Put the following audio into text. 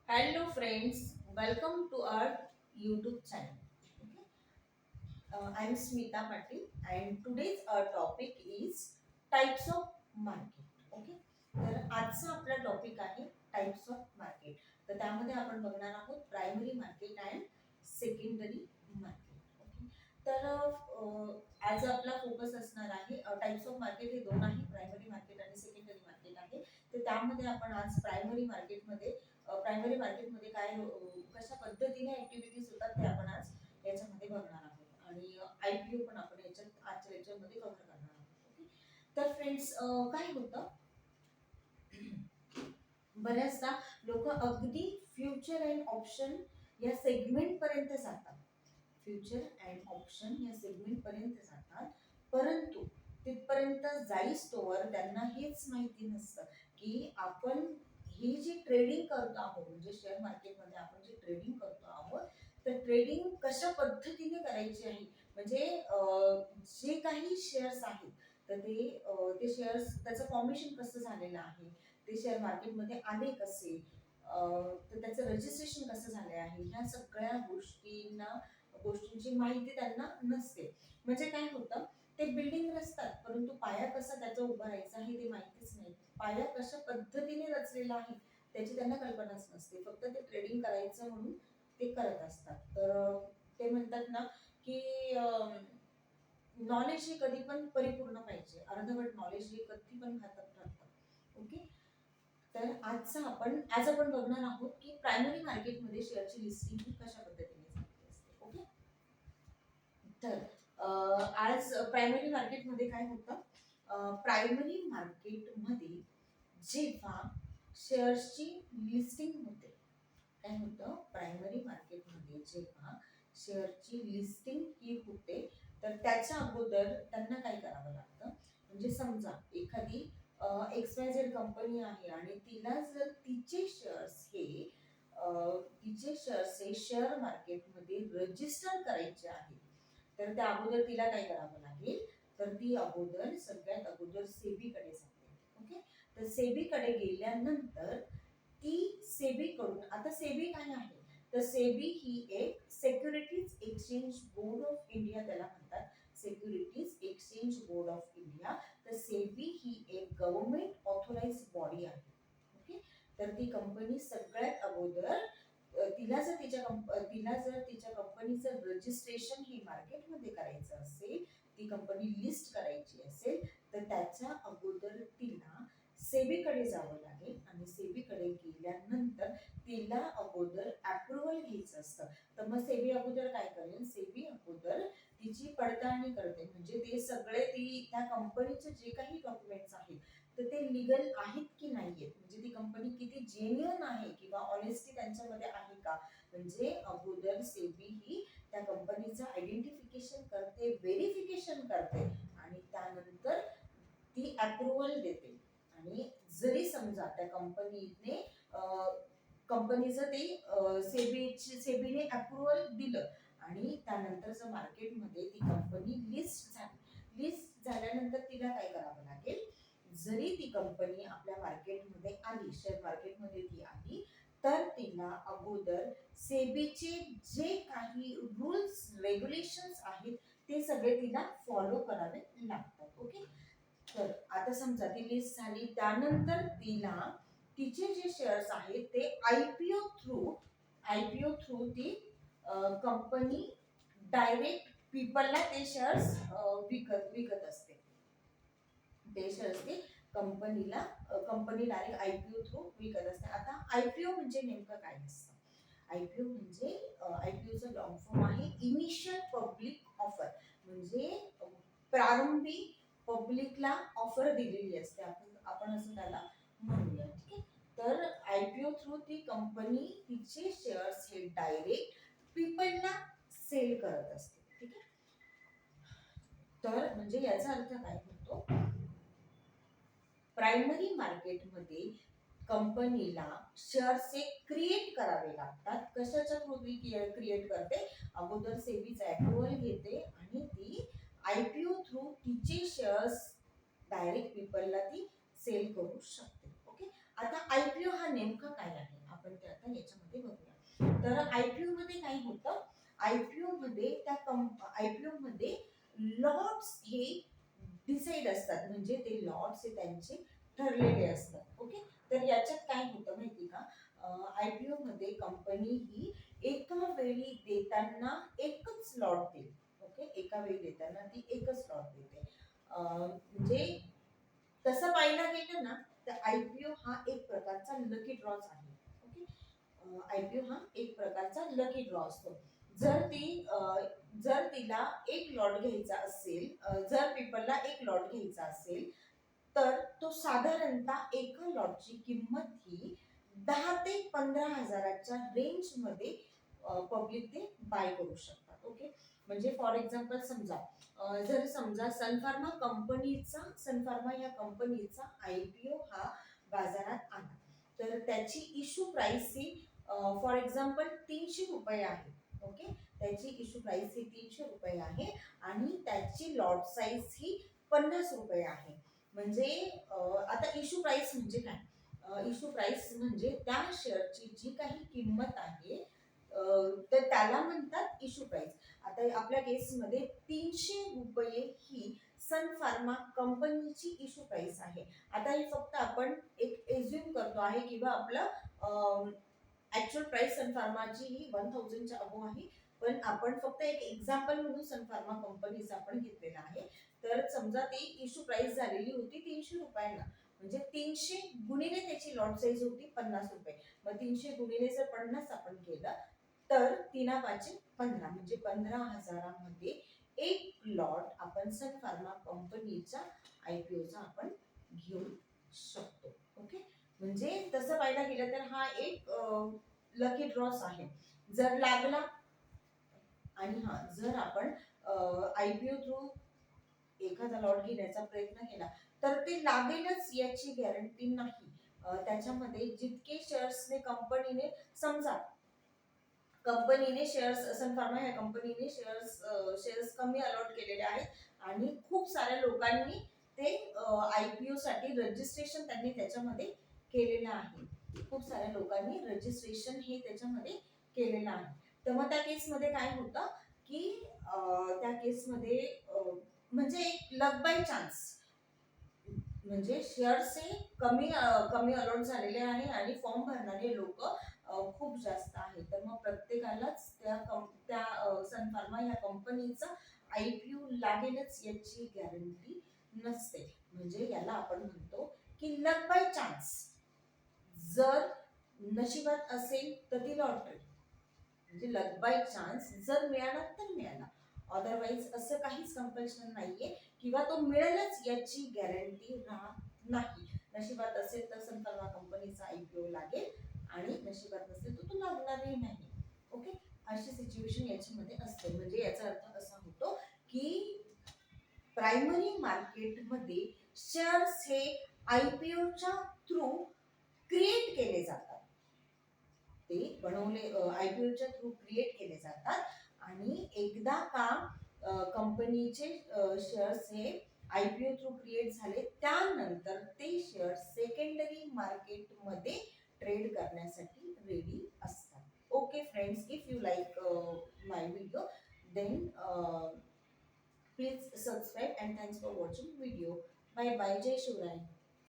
Hello friends, welcome to our YouTube channel. Okay. I'm Smita Patil and today's our topic is types of market. Okay. तर आजचा आपला topic आहे types of market. तर त्यामध्ये आपण बघणार आहोत primary market and secondary market. Okay. तर आज आपला फोकस असणार आहे टाइप्स ऑफ मार्केट हे दोन आहे प्रायमरी मार्केट आणि सेकंडरी मार्केट आहे. तर त्यामध्ये आपण आज प्रायमरी मार्केटमध्ये कशा पद्धतीने ऍक्टिव्हिटीज होतात ते आपण आज याच्यामध्ये बघणार आहोत आणि आयपीओ पण आपण आजच्या याच्यामध्ये कव्हर करणार आहोत. ओके. तर फ्रेंड्स काय होतं बऱ्याचदा लोक अगदी फ्युचर अँड ऑप्शन या सेगमेंट पर्यंत जातात. फ्युचर अँड ऑप्शन या सेगमेंट पर्यंत जातात, परंतु तिथपर्यंत जाईस्तोवर त्यांना हेच माहिती नसतं की आपण ही जी ट्रेडिंग करतो आहोत, म्हणजे शेअर मार्केटमध्ये आपण जे ट्रेडिंग करतो आहोत, तर ट्रेडिंग कशा पद्धतीने करायची आहे. म्हणजे जे काही शेअर्स आहेत तर ते शेअर्स त्याचं फॉर्मेशन कसं झालेलं आहे, ते शेअर मार्केटमध्ये आले कसे, तर त्याचं रजिस्ट्रेशन कसं झाले आहे, ह्या सगळ्या गोष्टींची माहिती त्यांना नसते. म्हणजे काय होतं, ते बिल्डिंग रचतात परंतु पाया कसा त्याचा उभा राहायचा आहे ते माहितीच नाही. पाया कशा पद्धतीने रचलेला आहे त्याची त्यांना कल्पनाच नसते. फक्त ते ट्रेडिंग करायचं म्हणून ते करत असतात. तर ते म्हणतात ना की नॉलेज हे कधी पण परिपूर्ण पाहिजे, अर्धवट नॉलेज हे कधी पण घातक ठरतं. ओके. तर आज आपण बघणार आहोत की प्रायमरी मार्केटमध्ये शेअरची लिस्टिंग ही कशा पद्धतीने झालेली असते. ओके. तर आज प्रायमरी मार्केटमध्ये काय होतं, प्रायमरी मार्केटमध्ये जेव्हा शेअर्सची लिस्टिंग होते, काय होतं प्रायमरी मार्केटमध्ये जेव्हा शेअरची लिस्टिंग ही होते, तर त्याच्या अगोदर त्यांना काय करावं लागतं. म्हणजे समजा एखादी XYZ कंपनी आहे आणि तिला जर तिचे शेअर्स हे शेअर मार्केटमध्ये रजिस्टर करायचे आहे, तर त्या अगोदर तिला काय करावं लागेल, तर ती सगळ्यात अगोदर सेबीकडे जाते. ओके. तर सेबीकडे गेल्यानंतर ती सेबी कडून, आता सेबी काय आहे, तर सेबी ही एक securities exchange board of India त्याला म्हणतात. Securities exchange board of India. तर सेबी ही एक गव्हर्नमेंट ऑथोराइज बॉडी आहे. ओके. तर ती कंपनी सगळ्यात अगोदर तिला जर तिच्या कंपनीचं रजिस्ट्रेशन ही मार्केटमध्ये करायचं असेल, ती कंपनी लिस्ट करायची असेल, तर त्याच्या अगोदर तिला सेबीकडे जावं लागेल आणि सेबीकडे गेल्यानंतर तिला अगोदर अप्रुव्हल घ्यायचं असतं. तर मग सेबी अगोदर काय करेल, सेबी अगोदर तिची पडताळणी करते. म्हणजे ते सगळे त्या कंपनीचे जे काही डॉक्युमेंट्स आहेत तर ते लिगल आहेत की नाहीयेत, म्हणजे ती कंपनी किती जेन्युइन आहे किंवा ऑनेस्टी त्यांच्यामध्ये आहे का. म्हणजे अगोदर सेबी ही त्या कंपनीचं आयडेंटिफिकेशन करते, व्हेरिफिकेशन करते आणि त्यानंतर ती अप्रुव्हल देते. आणि जरी समजा त्या कंपनीचं ते सेबीने अप्रुव्हल दिलं आणि त्यानंतर जर मार्केटमध्ये ती कंपनी लिस्ट झाल्यानंतर तिला काय करावं लागेल, जरी ती कंपनी आपल्या मार्केटमध्ये आली, शेअर मार्केटमध्ये ती आली, तर तिला अगोदर सेबीचे जे काही रूल्स रेग्युलेशन्स आहेत ते सगळे तिला फॉलो करावे लागतात. ओके. तर आता समजा ती लिस्ट झाली, त्यानंतर तिला तिचे जे शेअर्स आहेत ते आयपीओ थ्रू ती कंपनी डायरेक्ट पीपलला ते शेअर्स विकत असते. ते शेअर्स ती कंपनी डायरेक्ट आयपीओ थ्रू विकत असते. आता आयपीओ म्हणजे नेमकं काय असतं. आयपीओचं लॉंग फॉर्म आहे इनिशियल पब्लिक ऑफर. म्हणजे प्रारंभी पब्लिकला ऑफर दिलेली असते, आपण असं त्याला म्हणूया. ठीक आहे. तर आयपीओ थ्रू ती कंपनी तिचे शेअर्स हे डायरेक्ट पीपलला सेल करत असते. ठीक आहे. तर म्हणजे याचा अर्थ काय होतो, प्रायमरी मार्केटमध्ये कंपनीला शेअर्स क्रिएट करावे लागतात. कशाच्या थ्रू क्रिएट करते, अगोदर सेबीचा अप्रुव्हल घेते आणि ती आयपीओ थ्रू तिचे शेअर्स डायरेक्ट पीपलला ती सेल करू शकते. ओके. आता आयपीओ हा नेमका काय आहे आपण ते आता आपण याच्यामध्ये बघूया. तर आयपीओ मध्ये काय होतं, आयपीओ मध्ये आयपीओ मध्ये लॉट्स हे डिसाइड असतात, म्हणजे ते लॉट्स हे त्यांचे ठरलेले असतात. ओके, तर याच्यात काय होतं माहिती का, आयपीओ मध्ये कंपनी ही एका वेळी देताना एकच लॉट देते. ओके, एका वेळी देताना ती एकच लॉट देते. म्हणजे तसं पाहायला गेलं ना, तर आयपीओ हा एक प्रकारचा लकी ड्रॉच आहे. ओके, आयपीओ हा एक प्रकारचा लकी ड्रॉ असतो. जर ती जर तिला एक लॉट घ्यायचा असेल, जर पीपलला एक लॉट घ्यायचा असेल, तर तो साधारणतः एका लॉटची किंमत ही 10 ते 15 हजाराच्या रेंज मध्ये पब्लिक ते बाय करू शकतात. ओके, म्हणजे फॉर एक्झाम्पल समजा, जर समजा सनफार्मा या कंपनीचा आयपीओ हा बाजारात आला, तर त्याची issue price he for example 300 रुपये आहे. ओके, त्याची इश्यू प्राइस ही 300 रुपये आहे आणि त्याची लॉट साईज ही 50 रुपये आहे. म्हणजे आता इश्यू प्राइस म्हणजे काय, इश्यू प्राइस म्हणजे त्या शेअरची जी काही किंमत आहे, तर त्याला म्हणतात इश्यू प्राइस. आता आपल्या केसमध्ये 300 रुपये ही सन फार्मा कंपनीची इश्यू प्राइस आहे. आता हे फक्त आपण एक एज्युम करतो आहे, किंवा आपलं ऍक्च्युअल प्राइस सन फार्माची ही 1000च्या अबो आहे, पण आपण फक्त एक एक्झाम्पल म्हणून सन फार्मा कंपनीचा आपण घेतलेला आहे. तर समजा ती इश्यू प्राइस झालेली होती 300 रुपयांना, म्हणजे 300 गुणिले त्याची लॉट साईज होती 50 रुपये. मग 300 गुणिले जर 50 आपण केलं, तर 3×5=15, म्हणजे 15 हजारामध्ये एक लॉट आपण सन फार्मा कंपनीचा आयपीओचा आपण घेऊ शकतो. ओके, म्हणजे तसं पाहायला गेलं तर हा एक लकी ड्रॉस आहे. जर लागला, आणि हा जर आपण आयपीओ थ्रू एखादा लॉट घेण्याचा प्रयत्न केला, तर ते लागेलच याची गॅरंटी नाही. त्याच्यामध्ये जितके शेअर्सने कंपनीने, समजा कंपनीने शेअर्स, सन फार्मा या कंपनीने शेअर्स कमी अलॉट केलेले आहेत, आणि खूप साऱ्या लोकांनी ते आयपीओ साठी रजिस्ट्रेशन त्यांनी त्याच्यामध्ये केलेलं आहे. खूप साऱ्या लोकांनी रजिस्ट्रेशन हे त्याच्यामध्ये केलेलं आहे. तर मग त्या केसमध्ये काय होतं की त्या केसमध्ये म्हणजे एक लक बाय चान्स, म्हणजे शेअर्स हे कमी अलॉट झालेले आहे आणि फॉर्म भरणारे लोक खूप जास्त आहे. तर मग प्रत्येकालाच त्या सन फार्मा या कंपनीचा आयपीओ लागेलच याची गॅरंटी नसते. म्हणजे याला आपण म्हणतो की लक बाय चान्स. जर नशिबात असेल तर ती लॉटरी, म्हणजे लक बाय चान्स, जर मिळाला तर मिळाला, अदरवाईज असं काहीच कंपल्शन नाहीये, किंवा तो मिळेलच याची गॅरंटी राहत नाही. नशिबात असेल तर सन फार्मा कंपनीचा आयपीओ लागेल, आणि नशिबात नसेल तर तो लागणारही नाही. ओके, अशी सिच्युएशन याच्यामध्ये असते. म्हणजे याचा अर्थ असा होतो की प्रायमरी मार्केटमध्ये शेअर्स हे आयपीओच्या थ्रू क्रिएट केले जातात. ते बनवले आयपीओच्या थ्रू क्रिएट केले जातात, आणि एकदा का कंपनीचे शेअर्स हे आयपीओ थ्रू क्रिएट झाले, त्यानंतर ते शेअर्स सेकंडरी मार्केटमध्ये ट्रेड करण्यासाठी रेडी असतात. Okay friends, if you like my video, then please subscribe, and thanks for watching video. Bye bye, जय शिवराय.